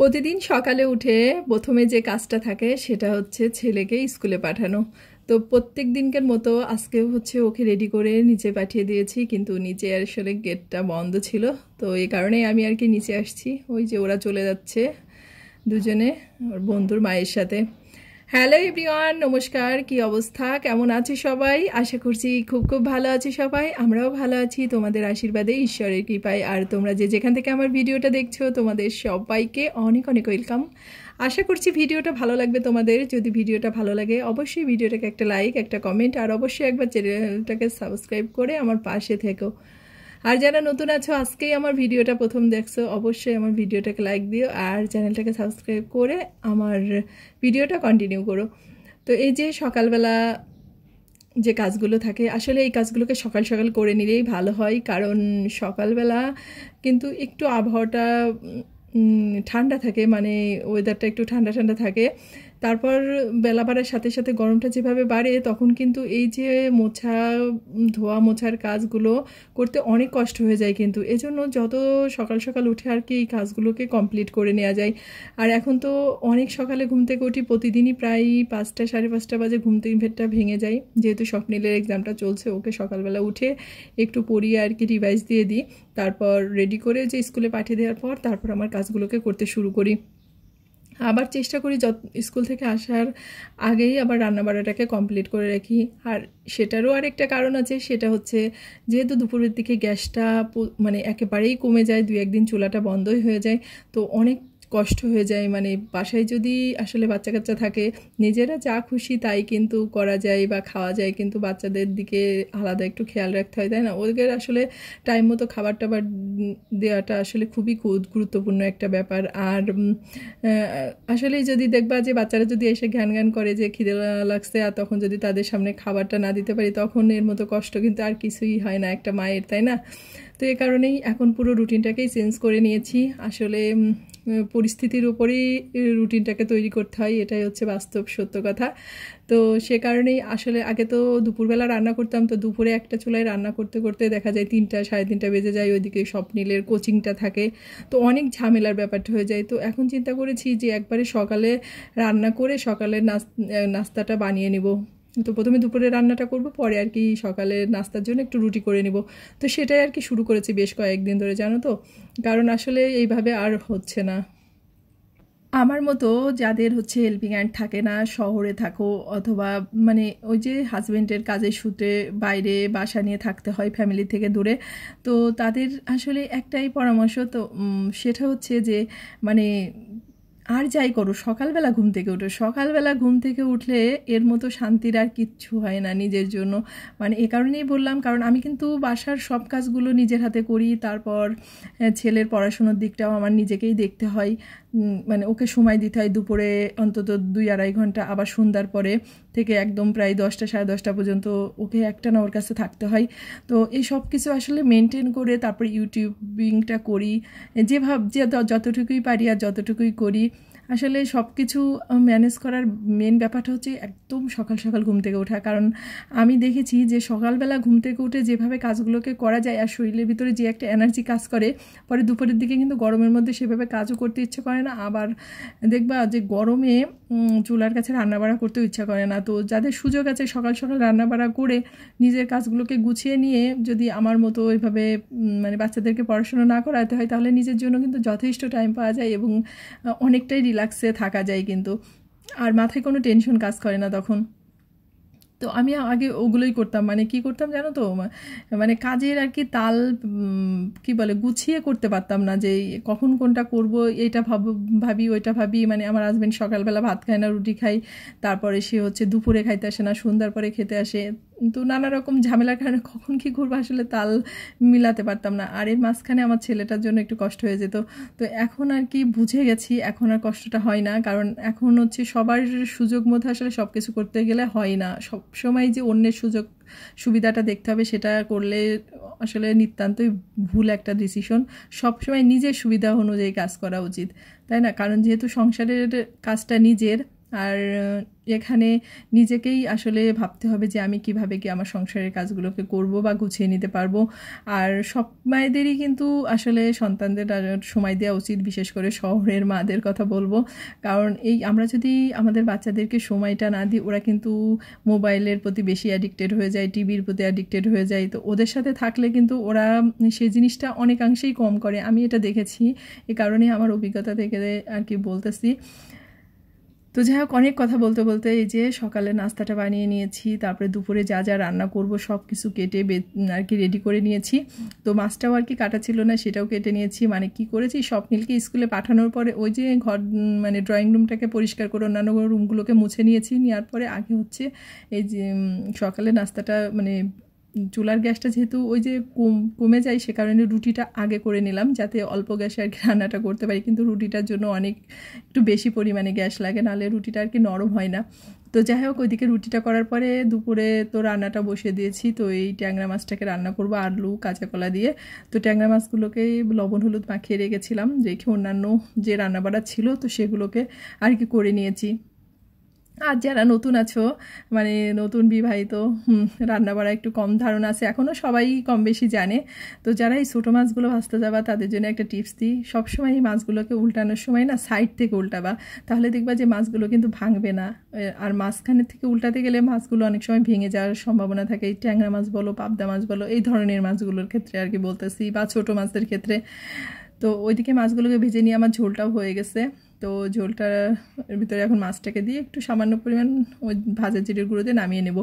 প্রতিদিন সকালে উঠে প্রথমে যে কাজটা থাকে সেটা হচ্ছে ছেলেকে স্কুলে পাঠানো। তো প্রত্যেক দিনকার মতো আজকেও হচ্ছে ওকে রেডি করে নিচে পাঠিয়ে দিয়েছি, কিন্তু নিচে আসলে গেটটা বন্ধ ছিল। তো এই কারণেই আমি আর কি নিচে আসছি। ওই যে ওরা চলে যাচ্ছে দুজনে ওর বন্ধুর মায়ের সাথে। হ্যালো এভরিওয়ান, নমস্কার। কি অবস্থা, কেমন আছে সবাই? আশা করছি খুব খুব ভালো আছি সবাই। আমরাও ভালো আছি তোমাদের আশীর্বাদে, ঈশ্বরের কৃপায়। আর তোমরা যে যেখান থেকে আমার ভিডিওটা দেখছো তোমাদের সবাইকে অনেক অনেক ওয়েলকাম। আশা করছি ভিডিওটা ভালো লাগবে তোমাদের। যদি ভিডিওটা ভালো লাগে অবশ্যই ভিডিওটাকে একটা লাইক, একটা কমেন্ট আর অবশ্যই একবার চ্যানেলটাকে সাবস্ক্রাইব করে আমার পাশে থেকো। আর যারা নতুন আছো আজকেই আমার ভিডিওটা প্রথম দেখছো অবশ্যই আমার ভিডিওটাকে লাইক দিও আর চ্যানেলটাকে সাবস্ক্রাইব করে আমার ভিডিওটা কন্টিনিউ করো। তো এই যে সকালবেলা যে কাজগুলো থাকে আসলে এই কাজগুলোকে সকাল সকাল করে নিলেই ভালো হয়, কারণ সকালবেলা কিন্তু একটু আবহাওয়াটা ঠান্ডা থাকে, মানে ওয়েদারটা একটু ঠান্ডা ঠান্ডা থাকে। তারপর বেলা বাড়ার সাথে সাথে গরমটা যেভাবে বাড়ে তখন কিন্তু এই যে ধোয়া মোছার কাজগুলো করতে অনেক কষ্ট হয়ে যায়। কিন্তু এজন্য যত সকাল সকাল উঠে আর কি এই কাজগুলোকে কমপ্লিট করে নেওয়া যায়। আর এখন তো অনেক সকালে ঘুম থেকে উঠি, প্রতিদিনই প্রায় 5টা 5:30 বাজে ঘুম থেকে ভেঙে যায়। যেহেতু স্বপ্নিলের এক্সামটা চলছে, ওকে সকালবেলা উঠে একটু পড়িয়ে আর কি রিভাইজ দিয়ে দিই, তারপর রেডি করে যে স্কুলে পাঠিয়ে দেওয়ার পর তারপর আমার কাজগুলোকে করতে শুরু করি। আবার চেষ্টা করি স্কুল থেকে আসার আগেই আবার রান্নাবাড়াটাকে কমপ্লিট করে রাখি। আর সেটারও আরেকটা কারণ আছে, সেটা হচ্ছে যেহেতু দুপুরের দিকে গ্যাসটা মানে একেবারেই কমে যায়, 2-1 দিন চুলাটা বন্ধই হয়ে যায়, তো অনেক কষ্ট হয়ে যায়। মানে বাসায় যদি আসলে বাচ্চা কাচ্চা থাকে নিজেরা যা খুশি তাই কিন্তু করা যায় বা খাওয়া যায়, কিন্তু বাচ্চাদের দিকে আলাদা একটু খেয়াল রাখতে হয়, তাই না? ওদের আসলে টাইম মতো খাবার টাবার দেওয়াটা আসলে খুবই গুরুত্বপূর্ণ একটা ব্যাপার। আর আসলে যদি দেখবা যে বাচ্চারা যদি এসে ঘ্যান করে যে খিদে লাগছে, আর তখন যদি তাদের সামনে খাবারটা না দিতে পারি তখন এর মতো কষ্ট কিন্তু আর কিছুই হয় না একটা মায়ের, তাই না? তো এই কারণেই এখন পুরো রুটিনটাকেই চেঞ্জ করে নিয়েছি। আসলে পরিস্থিতির উপরেই রুটিনটাকে তৈরি করতে হয়, এটাই হচ্ছে বাস্তব সত্য কথা। তো সে কারণেই আসলে আগে তো দুপুরবেলা রান্না করতাম, তো দুপুরে একটা চুলায় রান্না করতে করতে দেখা যায় 3টা 3:30 বেজে যায়, ওইদিকে স্বপ্নিলের কোচিংটা থাকে, তো অনেক ঝামেলার ব্যাপারটা হয়ে যায়। তো এখন চিন্তা করেছি যে একবারে সকালে রান্না করে সকালের নাস্তাটা বানিয়ে নিব। তো প্রথমে দুপুরে রান্নাটা করব, পরে আর কি সকালে নাস্তার জন্য একটু রুটি করে নিব। তো সেটাই আর কি শুরু করেছি বেশ কয়েকদিন ধরে, জানো তো, কারণ আসলে এইভাবে আর হচ্ছে না। আমার মতো যাদের হচ্ছে হেল্পিং হ্যান্ড থাকে না, শহরে থাকো অথবা মানে ওই যে হাজব্যান্ডের কাজের সূত্রে বাইরে বাসা নিয়ে থাকতে হয় ফ্যামিলি থেকে দূরে, তো তাদের আসলে একটাই পরামর্শ, তো সেটা হচ্ছে যে মানে আর যাই করো সকালবেলা ঘুম থেকে ওঠো। সকালবেলা ঘুম থেকে উঠলে এর মতো শান্তির আর কিচ্ছু হয় না নিজের জন্য। মানে এ কারণেই বললাম, কারণ আমি কিন্তু বাসার সব কাজগুলো নিজের হাতে করি, তারপর ছেলের পড়াশোনার দিকটাও আমার নিজেকেই দেখতে হয়। মানে ওকে সময় দিতে হয় দুপুরে অন্তত 2-2.5 ঘন্টা, আবার সন্ধ্যার পরে থেকে একদম প্রায় 10টা 10:30 পর্যন্ত ওকে একটানা ওর কাছে থাকতে হয়। তো এই সব কিছু আসলে মেনটেন করে তারপর ইউটিউবিংটা করি, যে যতটুকুই পারি আর যতটুকুই করি। আসলে সব কিছু ম্যানেজ করার মেন ব্যাপারটা হচ্ছে একদম সকাল সকাল ঘুম থেকে ওঠা, কারণ আমি দেখেছি যে সকালবেলা ঘুম থেকে উঠে যেভাবে কাজগুলোকে করা যায় আর শরীরের ভিতরে যে একটা এনার্জি কাজ করে, পরে দুপুরের দিকে কিন্তু গরমের মধ্যে সেভাবে কাজও করতে ইচ্ছে করে না। আবার দেখবা যে গরমে চুলার কাছে রান্নাবাড়া করতেও ইচ্ছা করে না। তো যাদের সুযোগ আছে সকাল সকাল রান্নাবাড়া করে নিজের কাজগুলোকে গুছিয়ে নিয়ে যদি আমার মতো এভাবে মানে বাচ্চাদেরকে পড়াশোনা না করাতে হয়, তাহলে নিজের জন্য কিন্তু যথেষ্ট টাইম পাওয়া যায় এবং অনেকটাই রিল্যাক্সে থাকা যায় কিন্তু, আর মাথায় কোনো টেনশন কাজ করে না তখন। তো আমি আগে ওগুলোই করতাম, মানে কি করতাম জানো তো, মানে কাজের আর কি তাল কি বলে গুছিয়ে করতে পারতাম না, যে কখন কোনটা করব এইটা ভাবি ওইটা ভাবি। মানে আমার হাজব্যান্ড সকালবেলা ভাত খায় না, রুটি খাই, তারপরে সে হচ্ছে দুপুরে খাইতে আসে না, সন্ধ্যার পরে খেতে আসে। তো নানা রকম ঝামেলার কারণে কখন কি করবো আসলে তাল মিলাতে পারতাম না, আর এর মাঝখানে আমার ছেলেটার জন্য একটু কষ্ট হয়ে যেত। তো এখন আর কি বুঝে গেছি, এখন আর কষ্টটা হয় না, কারণ এখন হচ্ছে সবার সুযোগ মধ্যে আসলে সব কিছু করতে গেলে হয় না। সব সময় যে অন্যের সুযোগ সুবিধাটা দেখতে হবে সেটা করলে আসলে নিতান্তই ভুল একটা ডিসিশন। সবসময় নিজের সুবিধা অনুযায়ী কাজ করা উচিত, তাই না? কারণ যেহেতু সংসারের কাজটা নিজের, আর এখানে নিজেকেই আসলে ভাবতে হবে যে আমি কিভাবে কি আমার সংসারের কাজগুলোকে করব বা গুছিয়ে নিতে পারবো। আর সব মায়েদেরই কিন্তু আসলে সন্তানদের সময় দেওয়া উচিত, বিশেষ করে শহরের মাদের কথা বলবো। কারণ আমরা যদি আমাদের বাচ্চাদেরকে সময়টা না দিই, ওরা কিন্তু মোবাইলের প্রতি বেশি অ্যাডিক্টেড হয়ে যায়, টিভির প্রতি অ্যাডিক্টেড হয়ে যায়। তো ওদের সাথে থাকলে কিন্তু ওরা সেই জিনিসটা অনেকাংশেই কম করে, আমি এটা দেখেছি। এ কারণে আমার অভিজ্ঞতা থেকে আর কি বলতেছি। তো যাই হোক, অনেক কথা বলতে বলতে এই যে সকালে নাস্তাটা বানিয়ে নিয়েছি, তারপরে দুপুরে যা যা রান্না করব সব কিছু কেটে আর কি রেডি করে নিয়েছি। তো মাছটাও আর কি কাটা ছিল না, সেটাও কেটে নিয়েছি। মানে কি করেছি, স্বপ্নিলকে স্কুলে পাঠানোর পরে ওই যে ঘর মানে ড্রয়িং রুমটাকে পরিষ্কার করে অন্যান্য রুমগুলোকে মুছে নিয়েছি। নেওয়ার পরে আগে হচ্ছে এই যে সকালে নাস্তাটা মানে চুলার গ্যাসটা যেহেতু ওই যে কমে যায়, সে কারণে রুটিটা আগে করে নিলাম যাতে অল্প গ্যাসে আর কি রান্নাটা করতে পারি। কিন্তু রুটিটার জন্য একটু বেশি পরিমাণে গ্যাস লাগে, নাহলে রুটিটা আর কি নরম হয় না। তো যাই হোক, ওইদিকে রুটিটা করার পরে দুপুরে তো রান্নাটা বসিয়ে দিয়েছি। তো এই ট্যাংরা মাছটাকে রান্না করবো আলু কাঁচা কলা দিয়ে। তো ট্যাংরা মাছগুলোকে লবণ হলুদ মাখিয়ে রেখেছিলাম, রেখে অন্যান্য যে রান্নাবাড়া ছিল তো সেগুলোকে আর কি করে নিয়েছি। আর যারা নতুন আছো, মানে নতুন বিবাহিত, রান্নাবাড়া একটু কম ধারণা আছে, এখনও সবাই কম বেশি জানে। তো যারা এই ছোটো মাছগুলো ভাজতে যাবা তাদের জন্য একটা টিপস দিই, সবসময় এই মাছগুলোকে উল্টানোর সময় না সাইড থেকে উল্টাবা, তাহলে দেখবা যে মাছগুলো কিন্তু ভাঙবে না। আর মাঝখানের থেকে উল্টাতে গেলে মাছগুলো অনেক সময় ভেঙে যাওয়ার সম্ভাবনা থাকে। এই ট্যাংরা মাছ বলো, পাবদা মাছ বলো, এই ধরনের মাছগুলোর ক্ষেত্রে আর কি বলতেছি, বা ছোটো মাছের ক্ষেত্রে। তো ওইদিকে মাছগুলোকে ভেজে নিয়ে আমার ঝোলটাও হয়ে গেছে। তো ঝোলটার ভিতরে এখন মাছটাকে দিয়ে একটু সামান্য পরিমাণ ওই ভাজা জিরের গুঁড়ো দিয়ে নামিয়ে নেব।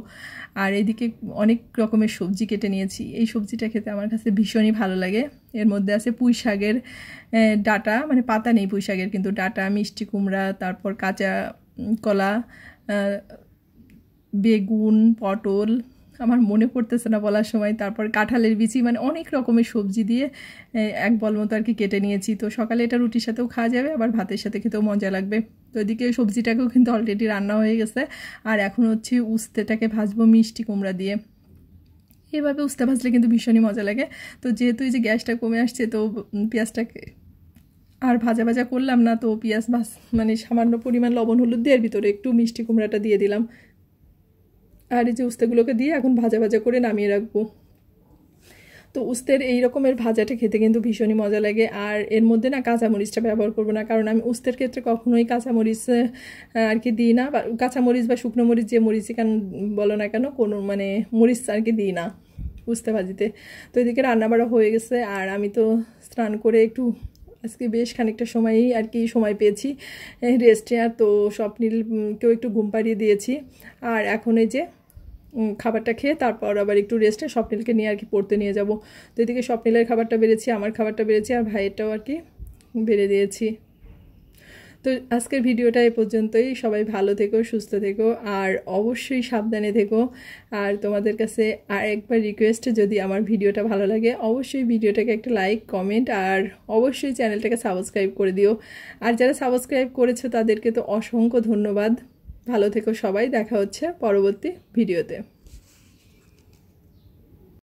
আর এদিকে অনেক রকমের সবজি কেটে নিয়েছি। এই সবজিটা খেতে আমার কাছে ভীষণই ভালো লাগে। এর মধ্যে আছে পুঁই শাকের ডাঁটা, মানে পাতা নেই পুঁই শাকের, কিন্তু ডাঁটা, মিষ্টি কুমড়া, তারপর কাঁচা কলা, বেগুন, পটল, আমার মনে পড়তেছে না বলার সময়, তারপর কাঁঠালের বিচি, মানে অনেক রকমের সবজি দিয়ে এক বল মতো আর কি কেটে নিয়েছি। তো সকালে এটা রুটির সাথেও খাওয়া যাবে, আবার ভাতের সাথে খেতেও মজা লাগবে। তো এদিকে সবজিটাকেও কিন্তু অলরেডি রান্না হয়ে গেছে। আর এখন হচ্ছে উস্তেটাকে ভাজবো মিষ্টি কুমড়া দিয়ে। এভাবে উস্তে ভাজলে কিন্তু ভীষণই মজা লাগে। তো যেহেতু এই যে গ্যাসটা কমে আসছে, তো পেঁয়াজটাকে আর ভাজা ভাজা করলাম না, তো পেঁয়াজ মানে সামান্য পরিমাণ লবণ হলুদ দিয়ে এর ভিতরে একটু মিষ্টি কুমড়াটা দিয়ে দিলাম। আর এই যে উস্তেগুলোকে দিয়ে এখন ভাজা ভাজা করে নামিয়ে রাখবো। তো উস্তের এই রকমের ভাজাটা খেতে কিন্তু ভীষণই মজা লাগে। আর এর মধ্যে না কাঁচামরিচটা ব্যবহার করবো না, কারণ আমি উস্তের ক্ষেত্রে কখনোই কাঁচামরিচ আর কি দিই না, বা কাঁচামরিচ বা শুকনো মরিচ যে মরিচ কেন বলো না কেন, কোনো মানে মরিচ আর কি দিই না উস্তে ভাজিতে। তো এদিকে রান্নাবাড়া হয়ে গেছে, আর আমি তো স্নান করে একটু আজকে বেশ খানিকটা সময়ই আর কি সময় পেয়েছি রেস্টে। আর তো স্বপ্নিলকেও একটু ঘুম পাড়িয়ে দিয়েছি। আর এখন এই যে খাবারটা খেয়ে তারপর আবার একটু রেস্টে স্বপ্নিলকে নিয়ে আর কি পড়তে নিয়ে যাব। তো এদিকে স্বপ্নিলের খাবারটা বেড়েছি, আমার খাবারটা বেড়েছি, আর ভাইয়েরটাও আর কি বেড়ে দিয়েছি। তো আজকের ভিডিওটা এ পর্যন্তই। সবাই ভালো থেকো, সুস্থ থেকো, আর অবশ্যই সাবধানে থেকো। আর তোমাদের কাছে আর একবার রিকোয়েস্ট, যদি আমার ভিডিওটা ভালো লাগে অবশ্যই ভিডিওটাকে একটা লাইক, কমেন্ট, আর অবশ্যই চ্যানেলটাকে সাবস্ক্রাইব করে দিও। আর যারা সাবস্ক্রাইব করেছো তাদেরকে তো অসংখ্য ধন্যবাদ। ভালো থেকো সবাই, দেখা হচ্ছে পরবর্তী ভিডিওতে।